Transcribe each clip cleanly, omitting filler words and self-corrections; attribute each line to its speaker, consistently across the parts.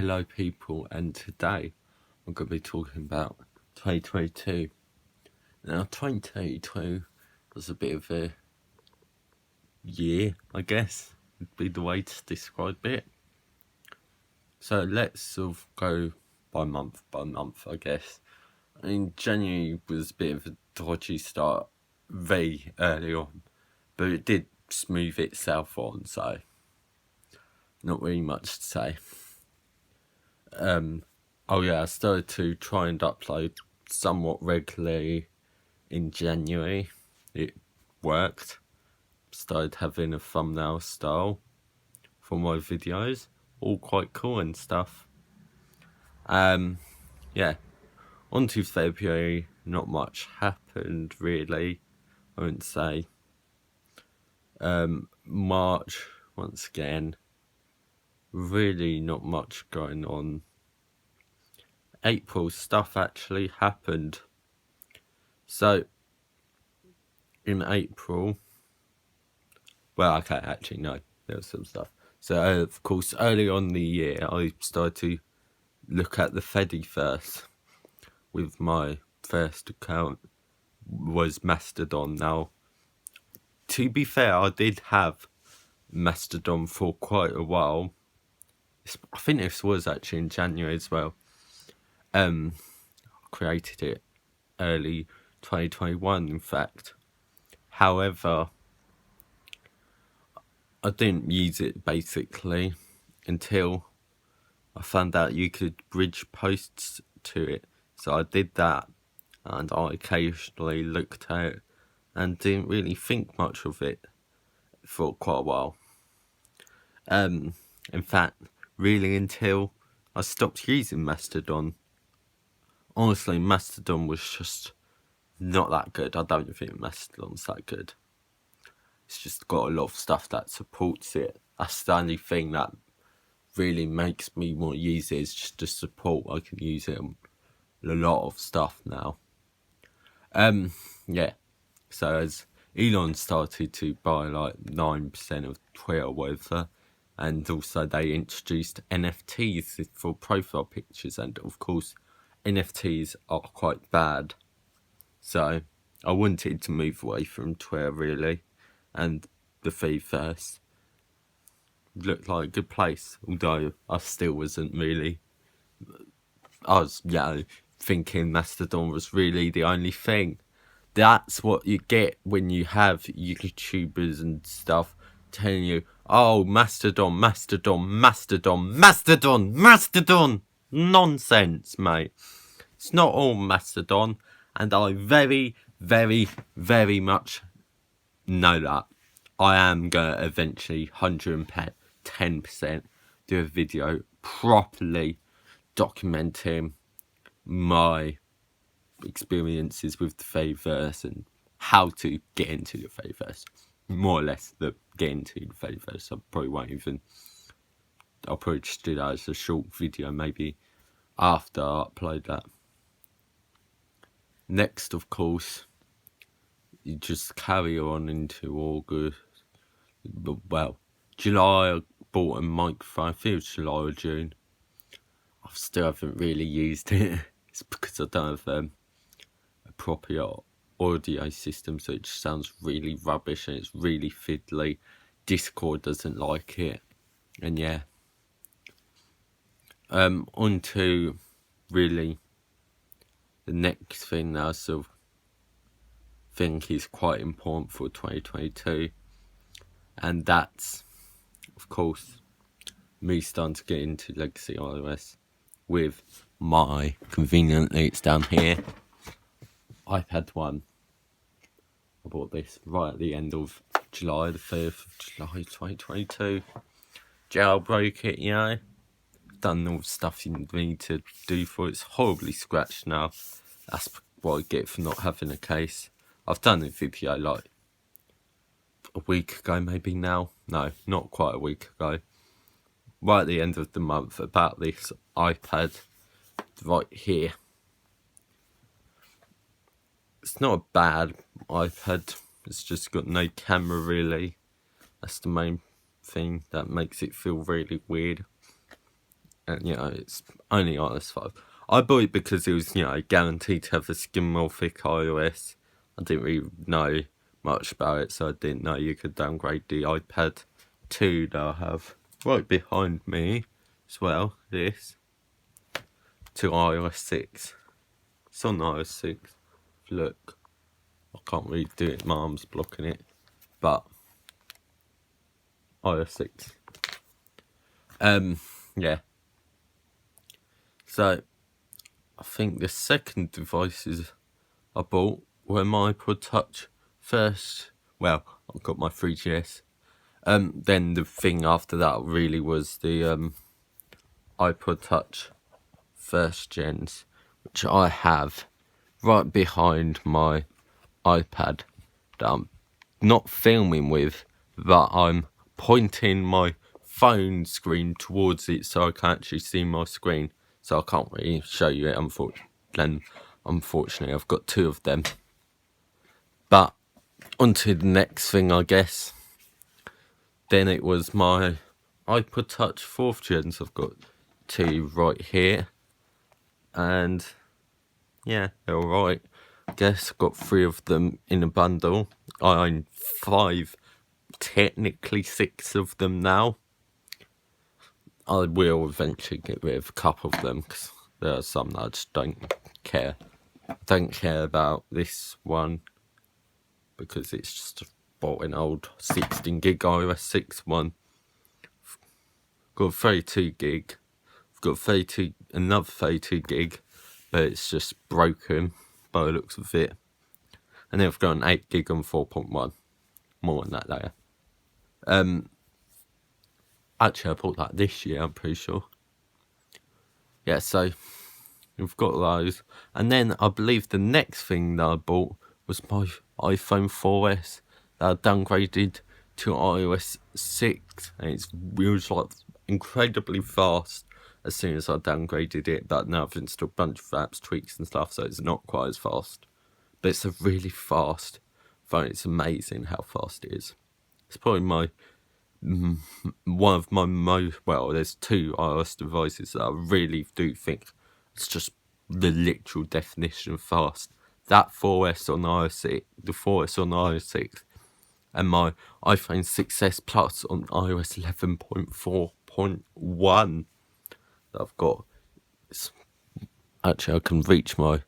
Speaker 1: Hello people, and today I'm going to be talking about 2022. Now 2022 was a bit of a year, I guess, would be the way to describe it. So let's sort of go by month, I guess. I mean, January was a bit of a dodgy start very early on, but it did smooth itself on, so not really much to say. Oh yeah, I started to try and upload somewhat regularly in January. It worked. Started having a thumbnail style for my videos. All quite cool and stuff. Yeah. On to February, not much happened really, I wouldn't say. March, once again, really not much going on. April, stuff actually happened. So, in April, well, okay, actually, no, there was some stuff. So, of course, early on in the year, I started to look at the Fediverse with my first account, was Mastodon. Now, to be fair, I did have Mastodon for quite a while. I think this was actually in January as well. I created it early 2021, in fact. However, I didn't use it basically until I found out you could bridge posts to it. So I did that, and I occasionally looked at it and didn't really think much of it for quite a while. In fact, really until I stopped using Mastodon. Honestly, Mastodon was just not that good. I don't think Mastodon's that good. It's just got a lot of stuff that supports it. That's the only thing that really makes me want to use it, is just the support. I can use it on a lot of stuff now. Yeah. So as Elon started to buy like 9% of Twitter or whatever, and also they introduced NFTs for profile pictures, and of course NFTs are quite bad. So I wanted to move away from Twitter really, and the Fediverse looked like a good place, although I still wasn't really. I was, thinking Mastodon was really the only thing. That's what you get when you have YouTubers and stuff telling you, oh, Mastodon. Nonsense, mate. It's not all Mastodon, and I very, very, very much know that. I am going to eventually 110% do a video properly documenting my experiences with the Fediverse and how to get into the Fediverse. More or less, get into the Fediverse. I'll probably just do that as a short video, maybe after I upload that. Next, of course, you just carry on into August. Well, July I bought a microphone. I think it was July or June. I still haven't really used it. It's because I don't have a proper audio system, so it just sounds really rubbish and it's really fiddly. Discord doesn't like it, and yeah. On to really the next thing that I sort of think is quite important for 2022, and that's, of course, me starting to get into Legacy iOS with my, conveniently it's down here, iPad 1. I bought this right at the end of July, the 3rd of July 2022. Jailbroke it, done all the stuff you need to do for it. It's horribly scratched now. That's what I get for not having a case. I've done a video like a week ago maybe now. No, not quite a week ago. Right at the end of the month, about this iPad right here. It's not a bad iPad. It's just got no camera really. That's the main thing that makes it feel really weird. and it's only iOS 5. I bought it because it was guaranteed to have a skimmer-thick iOS. I didn't really know much about it, so I didn't know you could downgrade the iPad 2 that I have right behind me as well, this, to iOS 6. It's on iOS 6. Look, I can't really do it, my arm's blocking it, but iOS 6. Yeah. So, I think the second devices I bought were my iPod Touch first. Well, I've got my 3GS. Then the thing after that really was the iPod Touch first gens, which I have right behind my iPad that I'm not filming with, but I'm pointing my phone screen towards it so I can actually see my screen. So I can't really show you it, unfortunately. I've got two of them. But onto the next thing, I guess. Then it was my iPod Touch 4th gen. So I've got two right here. And yeah, they're alright. I guess got 3 of them in a bundle. I own 5, technically 6 of them now. I will eventually get rid of a couple of them because there are some that I just don't care. Don't care about this one because it's just bought an old 16 gig iOS 6 one. Got 32 gig. I've got another 32 gig, but it's just broken by the looks of it. And then I've got an 8 gig on 4.1. More on that later. Actually, I bought that this year, I'm pretty sure. Yeah, so we've got those. And then I believe the next thing that I bought was my iPhone 4S that I downgraded to iOS 6. And it was like incredibly fast as soon as I downgraded it. But now I've installed a bunch of apps, tweaks and stuff, so it's not quite as fast. But it's a really fast phone. It's amazing how fast it is. It's probably one of my there's 2 iOS devices that I really do think it's just the literal definition of fast. That 4S on iOS 6, the 4S on iOS 6, and my iPhone 6S Plus on iOS 11.4.1 that I've got. Actually, I can reach my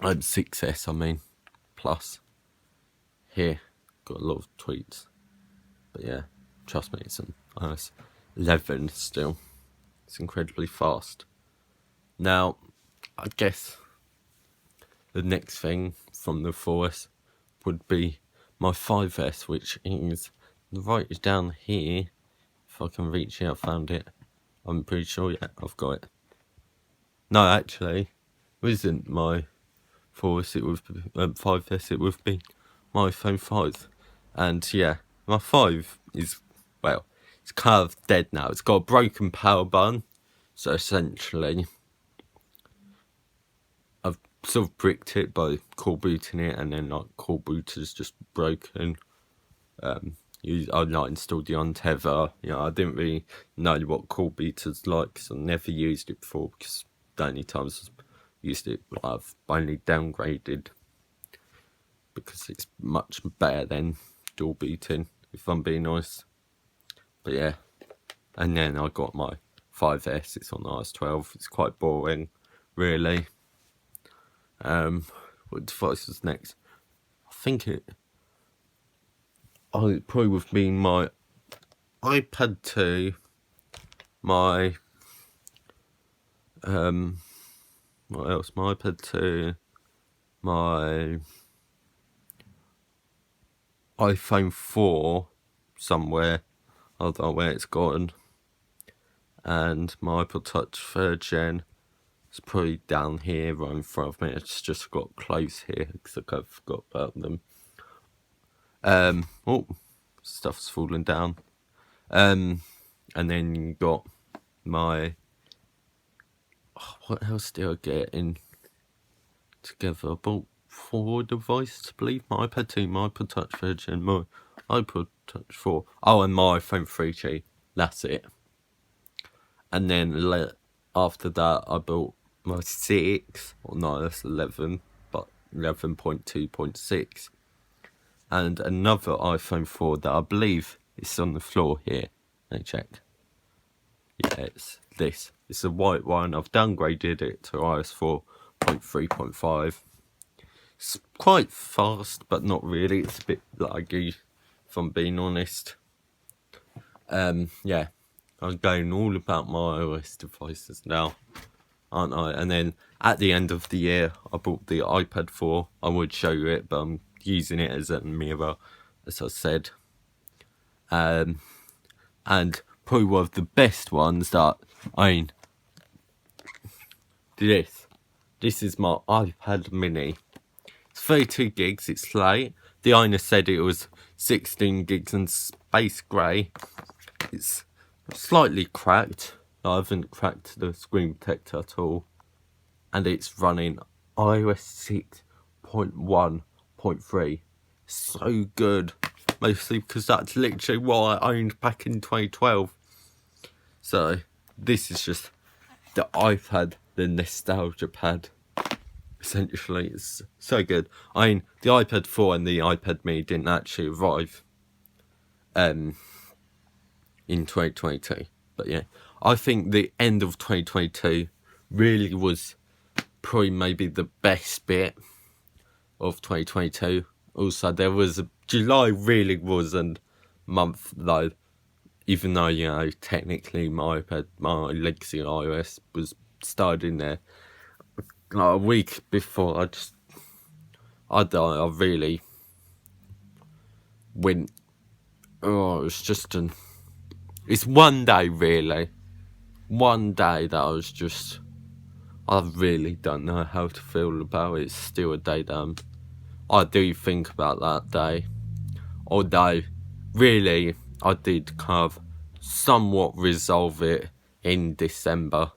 Speaker 1: 6S, Plus. Here, got a lot of tweets. But yeah, trust me, it's an iOS 11 still. It's incredibly fast. Now, I guess the next thing from the 4S would be my 5S, which is right down here. If I can reach it, I found it. I'm pretty sure, yeah, I've got it. No, actually, it isn't my 4S, it would be 5S, it would be my iPhone 5. And yeah, my 5 is, it's kind of dead now. It's got a broken power button. So essentially, I've sort of bricked it by core booting it, and then core boot is just broken. I installed the Untether. I didn't really know what core booter's like because I've never used it before, because the only times I've used it, I've only downgraded because it's much better than dual booting, if I'm being honest. But yeah, and then I got my 5S. It's on iOS 12. It's quite boring, really. What device was next? I think it probably would have been my iPad 2, my what else? My iPad 2, my iPhone 4 somewhere. I don't know where it's gone. And my iPod Touch 3rd gen. It's probably down here right in front of me. It's just got close here because I kind of forgot about them. Stuff's falling down. And then you got my... what else did I get in together? I bought 4 devices, I believe. My iPad 2, my iPod Touch 3rd gen, my iPod 2024. Oh, and my iPhone 3G. That's it. And then after that, I bought my 6, or no, that's 11, but 11.2.6. And another iPhone 4 that I believe is on the floor here. Let me check. Yeah, it's this. It's a white one. I've downgraded it to iOS 4.3.5. It's quite fast, but not really. It's a bit laggy, if I'm being honest. Yeah, I'm going all about my iOS devices now, aren't I? And then at the end of the year, I bought the iPad 4. I would show you it, but I'm using it as a mirror, as I said. And probably one of the best ones that, I mean, this is my iPad mini. It's 32 gigs, it's late. The owner said it was 16 gigs and space grey. It's slightly cracked. I haven't cracked the screen protector at all. And it's running iOS 6.1.3. So good. Mostly because that's literally what I owned back in 2012. So this is just the iPad, the nostalgia pad. Essentially, it's so good. I mean, the iPad 4 and the iPad mini didn't actually arrive in 2022. But yeah, I think the end of 2022 really was probably maybe the best bit of 2022. Also, July really was a month though, even though, you know, technically my legacy iOS was started in there like a week before. I really went, it's one day really. One day that I really don't know how to feel about it. It's still a day that I do think about that day. Although, really, I did kind of somewhat resolve it in December.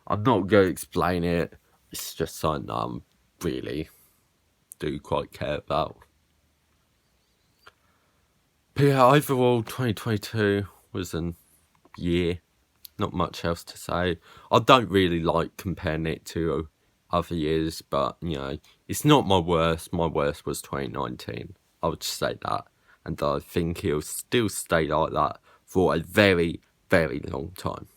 Speaker 1: I'm not going to explain it. It's just something that I really do quite care about. But yeah, overall, 2022 was a year. Not much else to say. I don't really like comparing it to other years, but, you know, it's not my worst. My worst was 2019. I would say that. And I think it'll still stay like that for a very, very long time.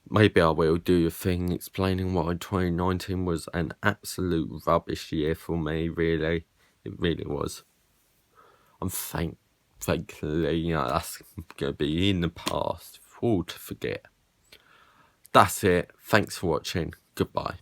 Speaker 1: Maybe I will do a thing explaining why 2019 was an absolute rubbish year for me, really. It really was. I'm thankfully, you know, that's going to be in the past. All to forget. That's it. Thanks for watching. Goodbye.